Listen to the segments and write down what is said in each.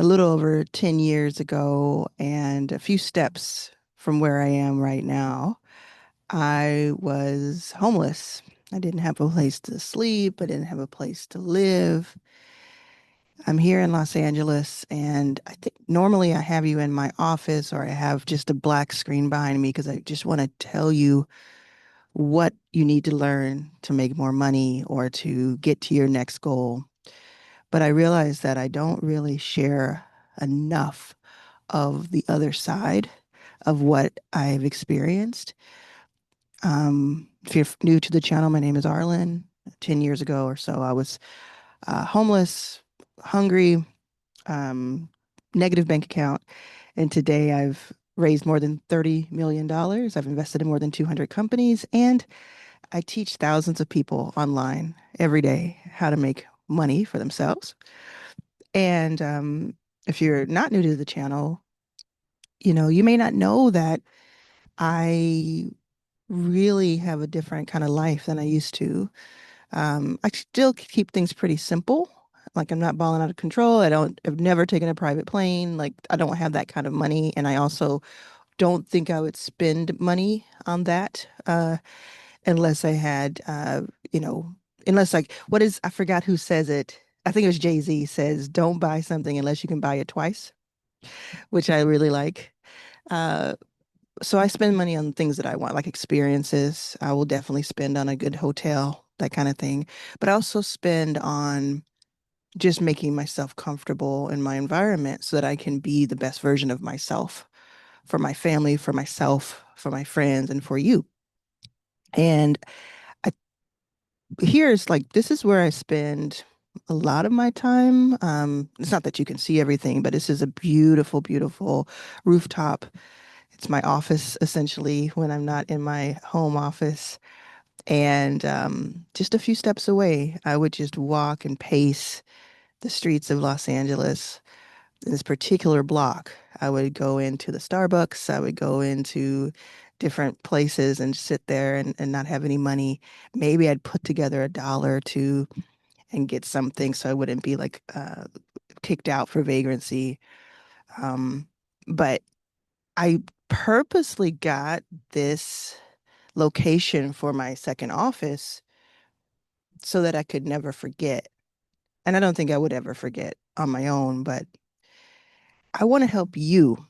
a little over 10 years ago and a few steps from where I am right now. I was homeless. I didn't have a place to sleep. I didn't have a place to live. I'm here in Los Angeles, and I think normally I have you in my office or I have just a black screen behind me because I just want to tell you what you need to learn to make more money or to get to your next goal. But I realize that I don't really share enough of the other side of what I've experienced. If you're new to the channel, my name is Arlan. 10 years ago or so, I was homeless, hungry, um, negative bank account. And today I've raised more than $30 million. Dollars. I've invested in more than 200 companies, and I teach thousands of people online every day how to make money for themselves. And if you're not new to the channel, you may not know that I really have a different kind of life than I used to. I still keep things pretty simple. Like I'm not balling out of control. I've never taken a private plane. Like I don't have that kind of money. And I also don't think I would spend money on that unless I had, unless like, I forgot who says it. I think it was Jay-Z says, don't buy something unless you can buy it twice, which I really like. Uh, so I spend money on things that I want, like experiences. I will definitely spend on a good hotel, that kind of thing. But I also spend on just making myself comfortable in my environment so that I can be the best version of myself for my family, for myself, for my friends, and for you. And I, here's like, this is where I spend a lot of my time. It's not that you can see everything, but this is a beautiful, beautiful rooftop. It's my office essentially when I'm not in my home office. And just a few steps away, I would just walk and pace the streets of Los Angeles. In this particular block, I would go into the Starbucks, I would go into different places and sit there and not have any money. Maybe I'd put together a dollar or two and get something so I wouldn't be like kicked out for vagrancy. Um, but I purposely got this location for my second office so that I could never forget. And I don't think I would ever forget on my own, but I want to help you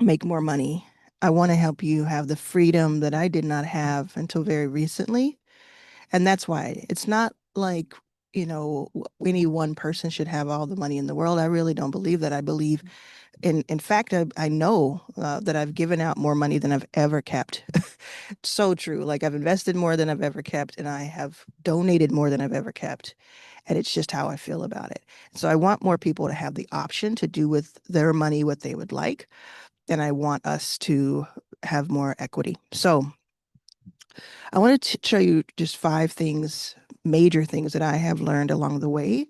make more money. I want to help you have the freedom that I did not have until very recently. And that's why it's not like, any one person should have all the money in the world. I really don't believe that. I believe in fact, I know that I've given out more money than I've ever kept. So true. Like I've invested more than I've ever kept, and I have donated more than I've ever kept. And it's just how I feel about it. So I want more people to have the option to do with their money what they would like. And I want us to have more equity. So I wanted to show you just five things, major things that I have learned along the way.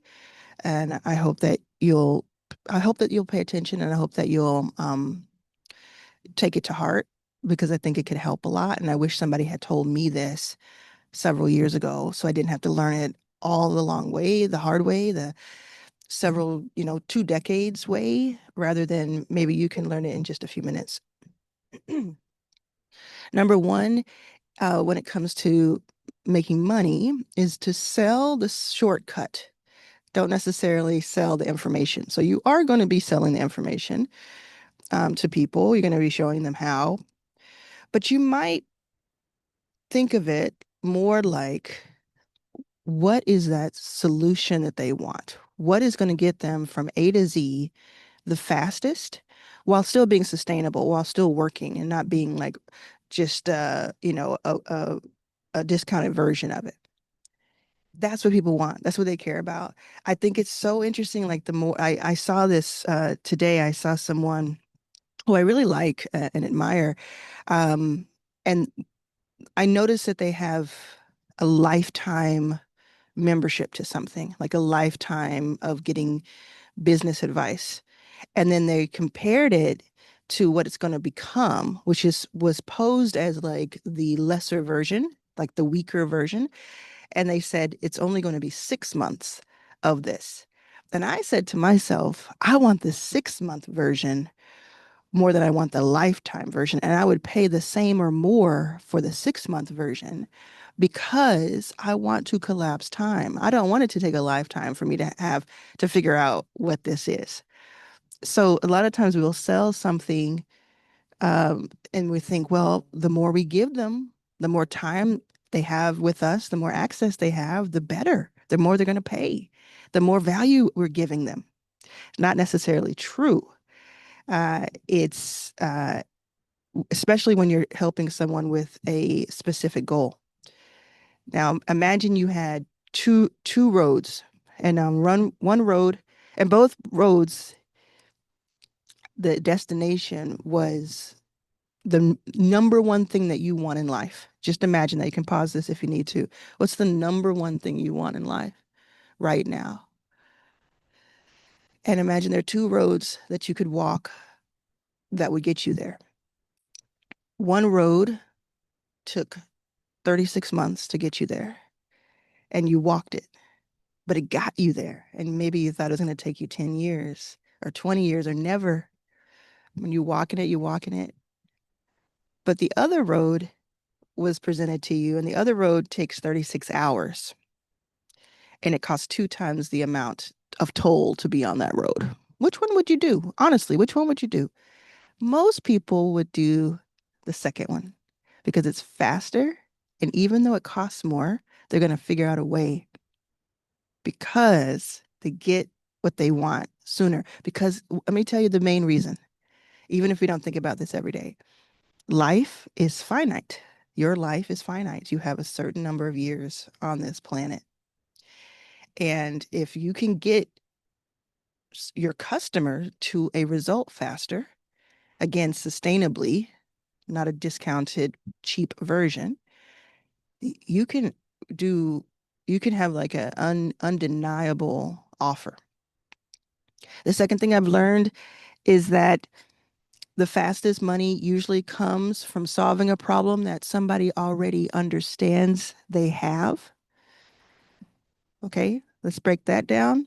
And I hope that you'll pay attention, and I hope that you'll take it to heart because I think it could help a lot. And I wish somebody had told me this several years ago so I didn't have to learn it all the long way, the hard way, the several, 2 decades way, rather than maybe you can learn it in just a few minutes. Number one, when it comes to making money, is to sell the shortcut. Don't necessarily sell the information. So you are going to be selling the information to people. You're going to be showing them how, but you might think of it more like what is that solution that they want? What is going to get them from A to Z the fastest while still being sustainable, while still working and not being like just a discounted version of it. That's what people want. That's what they care about. I think it's so interesting. Like the more I saw this today, I saw someone who I really like and admire. Um, and I noticed that they have a lifetime membership to something, like a lifetime of getting business advice. And then they compared it to what it's going to become, which was posed as like the lesser version, like the weaker version. And they said it's only going to be 6 months of this. And I said to myself, I want the 6 month version more than I want the lifetime version. And I would pay the same or more for the 6 month version because I want to collapse time. I don't want it to take a lifetime for me to have to figure out what this is. So a lot of times we will sell something and we think, well, the more we give them, the more time they have with us, the more access they have, the better, the more they're going to pay, the more value we're giving them. Not necessarily true. It's especially when you're helping someone with a specific goal. Now, imagine you had two roads, and run one road, and both roads, the destination was the number one thing that you want in life. Just imagine that. You can pause this if you need to. What's the number one thing you want in life right now? And imagine there are two roads that you could walk that would get you there. One road took 36 months to get you there, and you walked it, but it got you there. And maybe you thought it was going to take you 10 years or 20 years or never. When you walk in it, you walk in it. But the other road was presented to you, and the other road takes 36 hours, and it costs two times the amount of toll to be on that road. Which one would you do? Honestly, which one would you do? Most people would do the second one because it's faster. And even though it costs more, they're going to figure out a way because they get what they want sooner. Because let me tell you the main reason, even if we don't think about this every day, life is finite. Your life is finite. You have a certain number of years on this planet. And if you can get your customer to a result faster, again, sustainably, not a discounted, cheap version, you can do, you can have like an undeniable offer. The second thing I've learned is that the fastest money usually comes from solving a problem that somebody already understands they have. Okay, let's break that down.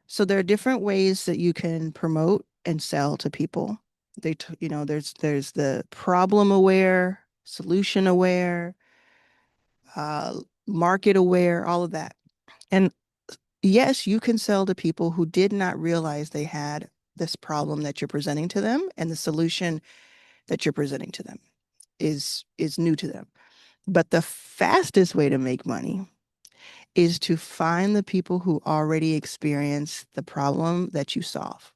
So there are different ways that you can promote and sell to people. There's the problem aware, solution aware, market aware, all of that. And yes, you can sell to people who did not realize they had this problem that you're presenting to them, and the solution that you're presenting to them is new to them. But the fastest way to make money is to find the people who already experience the problem that you solve.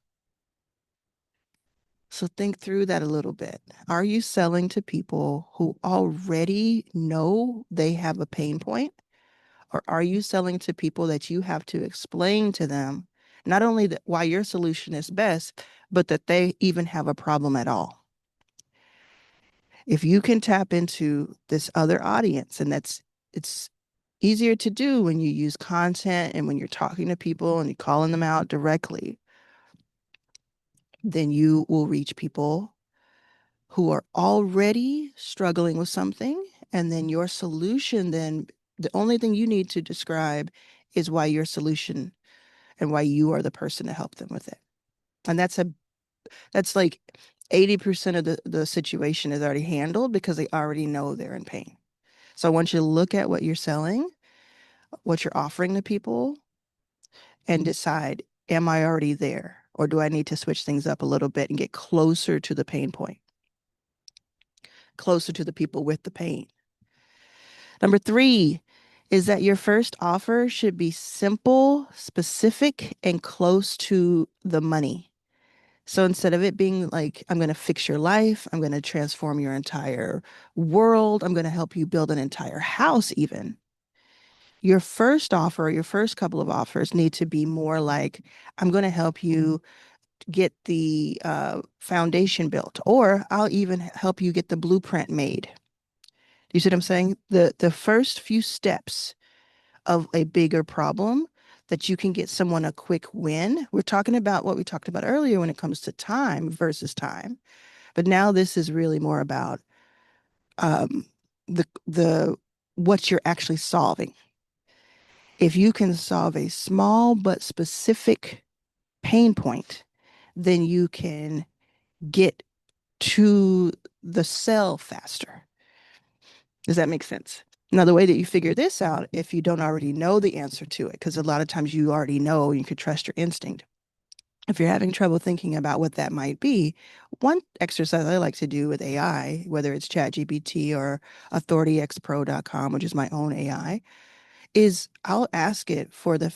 So think through that a little bit. Are you selling to people who already know they have a pain point? Or are you selling to people that you have to explain to them not only that why your solution is best, but that they even have a problem at all? If you can tap into this other audience, and it's easier to do when you use content and when you're talking to people and you're calling them out directly, then you will reach people who are already struggling with something. And then your solution, then the only thing you need to describe is why your solution and why you are the person to help them with it. And that's like 80% of the situation is already handled because they already know they're in pain. So I want you to look at what you're selling, what you're offering to people, and decide, am I already there? Or do I need to switch things up a little bit and get closer to the pain point, closer to the people with the pain? Number three is that your first offer should be simple, specific, and close to the money. So instead of it being like, I'm going to fix your life, I'm going to transform your entire world, I'm going to help you build an entire house, even. Your first offer, your first couple of offers need to be more like, I'm going to help you get the foundation built, or I'll even help you get the blueprint made. You see what I'm saying? The first few steps of a bigger problem that you can get someone a quick win. We're talking about what we talked about earlier when it comes to time versus time. But now this is really more about the what you're actually solving. If you can solve a small but specific pain point, then you can get to the cell faster. Does that make sense? Now, the way that you figure this out, if you don't already know the answer to it, because a lot of times you already know, you could trust your instinct. If you're having trouble thinking about what that might be, one exercise I like to do with AI, whether it's ChatGPT or authorityxpro.com, which is my own AI, is I'll ask it for the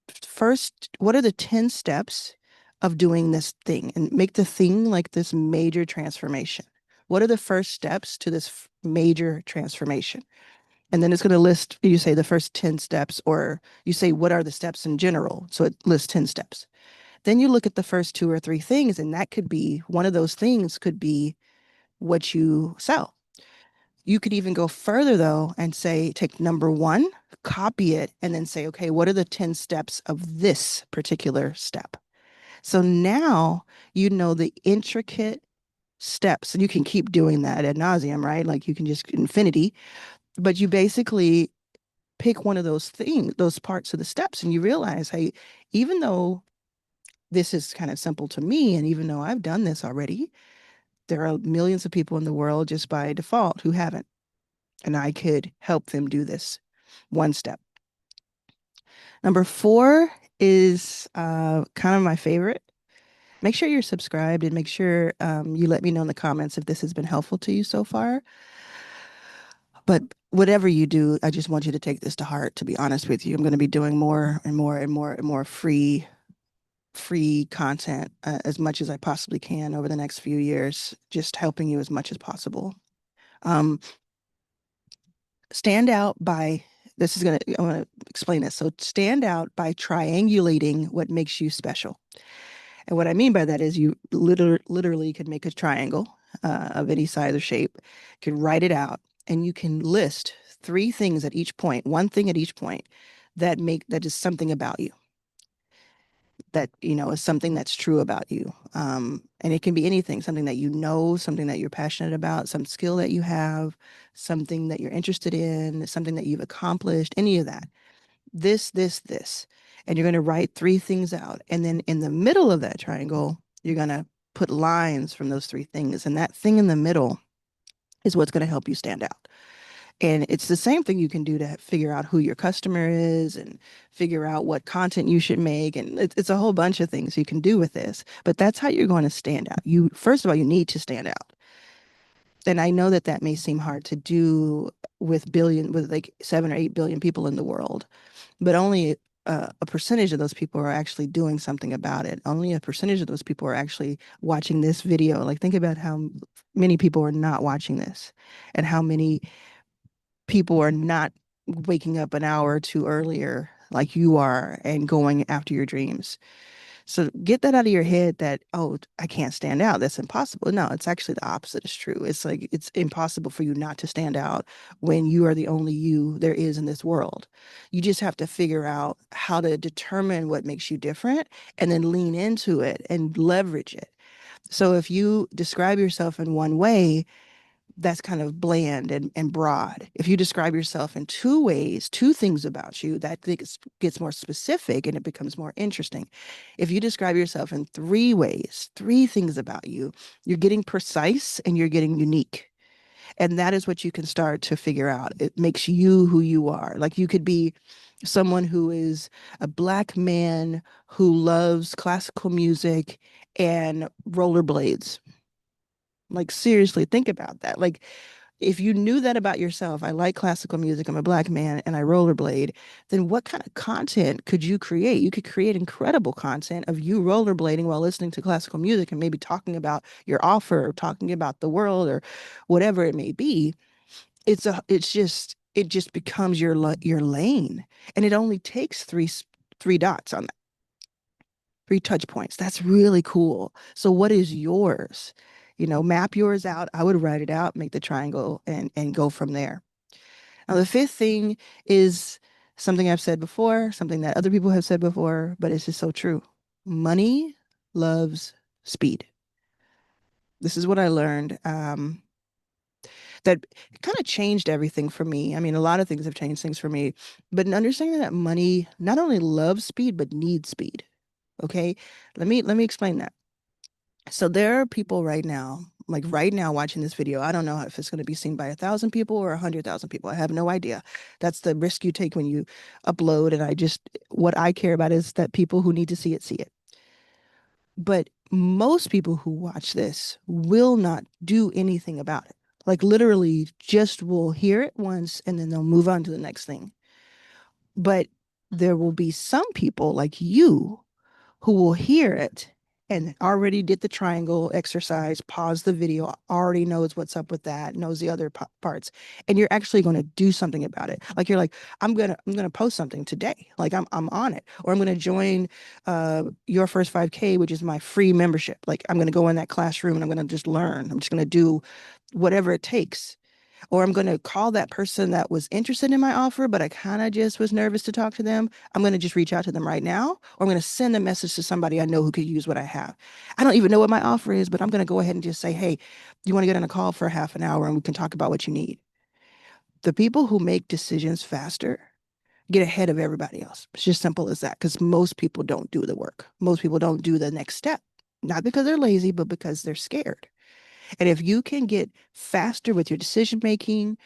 first, what are the 10 steps of doing this thing and make the thing like this major transformation? What are the first steps to this major transformation? And then it's going to list, you say the first 10 steps, or you say, what are the steps in general? So it lists 10 steps. Then you look at the first two or three things, and that could be one of those things could be what you sell. You could even go further though and say, take number one, copy it, and then say, okay, what are the 10 steps of this particular step? So now you know the intricate steps, and you can keep doing that ad nauseum, right? Like you can just infinity, but you basically pick one of those things, those parts of the steps, and you realize, hey, even though this is kind of simple to me, and even though I've done this already, there are millions of people in the world just by default who haven't. And I could help them do this one step. Number four is kind of my favorite. Make sure you're subscribed and make sure you let me know in the comments if this has been helpful to you so far. But whatever you do, I just want you to take this to heart, to be honest with you. I'm going to be doing more and more and more and more free content as much as I possibly can over the next few years, just helping you as much as possible. Um, stand out by this is going to I want to explain this. So stand out by triangulating what makes you special. And what I mean by that is you literally could make a triangle of any size or shape, you can write it out, and you can list three things at each point, one thing at each point that is something about you, that is something that's true about you. And it can be anything, something that you know, something that you're passionate about, some skill that you have, something that you're interested in, something that you've accomplished, any of that. This. And you're going to write three things out. And then in the middle of that triangle, you're going to put lines from those three things. And that thing in the middle is what's going to help you stand out. And it's the same thing you can do to figure out who your customer is and figure out what content you should make. And it's a whole bunch of things you can do with this. But that's how you're going to stand out. First of all, you need to stand out. And I know that that may seem hard to do with like 7 or 8 billion people in the world, but only a percentage of those people are actually doing something about it. Only a percentage of those people are actually watching this video. Like, think about how many people are not watching this and how many people are not waking up an hour or two earlier like you are and going after your dreams. So get that out of your head that, oh, I can't stand out. That's impossible. No, it's actually the opposite is true. It's like it's impossible for you not to stand out when you are the only you there is in this world. You just have to figure out how to determine what makes you different and then lean into it and leverage it. So if you describe yourself in one way, that's kind of bland and broad. If you describe yourself in two ways, two things about you, that gets more specific and it becomes more interesting. If you describe yourself in three ways, three things about you, you're getting precise and you're getting unique. And that is what you can start to figure out. It makes you who you are. Like you could be someone who is a Black man who loves classical music and rollerblades. Like seriously, think about that. Like if you knew that about yourself, I like classical music, I'm a Black man, and I rollerblade, then what kind of content could you create? You could create incredible content of you rollerblading while listening to classical music and maybe talking about your offer or talking about the world or whatever it may be. It just becomes your lane, and it only takes three dots on that, three touch points. That's really cool. So what is yours? Map yours out. I would write it out, make the triangle, and go from there. Now, the fifth thing is something I've said before, something that other people have said before, but it's just so true. Money loves speed. This is what I learned. that kind of changed everything for me. I mean, a lot of things have changed things for me, but in understanding that money not only loves speed but needs speed. Okay, let me explain that. So there are people right now, like right now, watching this video. I don't know if it's going to be seen by 1,000 people or 100,000 people. I have no idea. That's the risk you take when you upload. And what I care about is that people who need to see it see it. But most people who watch this will not do anything about it. Like literally just will hear it once and then they'll move on to the next thing. But there will be some people like you who will hear it and already did the triangle exercise, pause the video, already knows what's up with that, knows the other parts, and you're actually going to do something about it. Like you're like, I'm gonna post something today. Like I'm on it, or I'm gonna join your first 5K, which is my free membership. Like I'm gonna go in that classroom and I'm gonna just learn. I'm just gonna do whatever it takes, or I'm going to call that person that was interested in my offer, but I kind of just was nervous to talk to them. I'm going to just reach out to them right now, or I'm going to send a message to somebody I know who could use what I have. I don't even know what my offer is, but I'm going to go ahead and just say, hey, you want to get on a call for half an hour and we can talk about what you need. The people who make decisions faster get ahead of everybody else. It's just simple as that because most people don't do the work. Most people don't do the next step, not because they're lazy, but because they're scared. And if you can get faster with your decision making,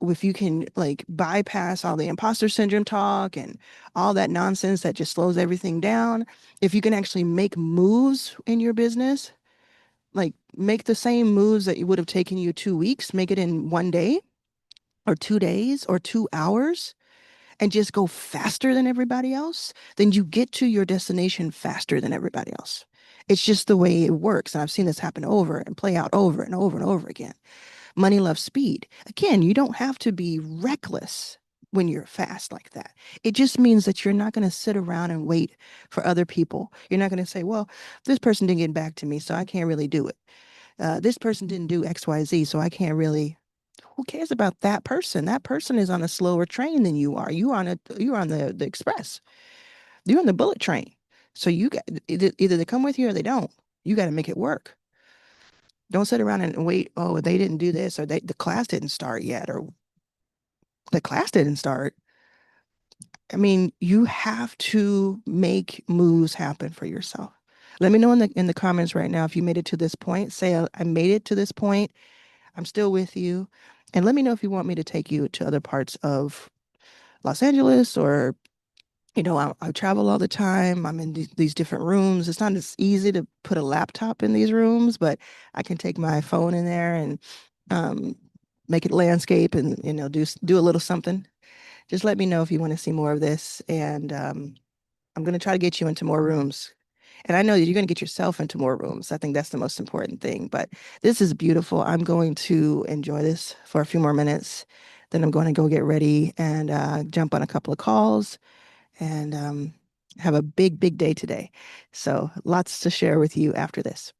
if you can like bypass all the imposter syndrome talk and all that nonsense that just slows everything down, if you can actually make moves in your business, like make the same moves that you would have taken you 2 weeks, make it in one day or 2 days or 2 hours, and just go faster than everybody else, then you get to your destination faster than everybody else. It's just the way it works. And I've seen this happen over and play out over and over and over again. Money loves speed. Again, you don't have to be reckless when you're fast like that. It just means that you're not going to sit around and wait for other people. You're not going to say, well, this person didn't get back to me, so I can't really do it. This person didn't do XYZ, so I can't really. Who cares about that person? That person is on a slower train than you are. You're on the express. You're on the bullet train. So you got either they come with you or they don't. You got to make it work. Don't sit around and wait. Oh, they didn't do this, or the class didn't start yet, or the class didn't start. I mean, you have to make moves happen for yourself. Let me know in the comments right now if you made it to this point. Say I made it to this point. I'm still with you. And let me know if you want me to take you to other parts of Los Angeles or I travel all the time. I'm in these different rooms. It's not as easy to put a laptop in these rooms, but I can take my phone in there and um, make it landscape and do a little something. Just let me know if you want to see more of this, and I'm going to try to get you into more rooms. And I know that you're going to get yourself into more rooms. I think that's the most important thing. But this is beautiful. I'm going to enjoy this for a few more minutes. Then I'm going to go get ready and jump on a couple of calls and have a big, big day today. So lots to share with you after this.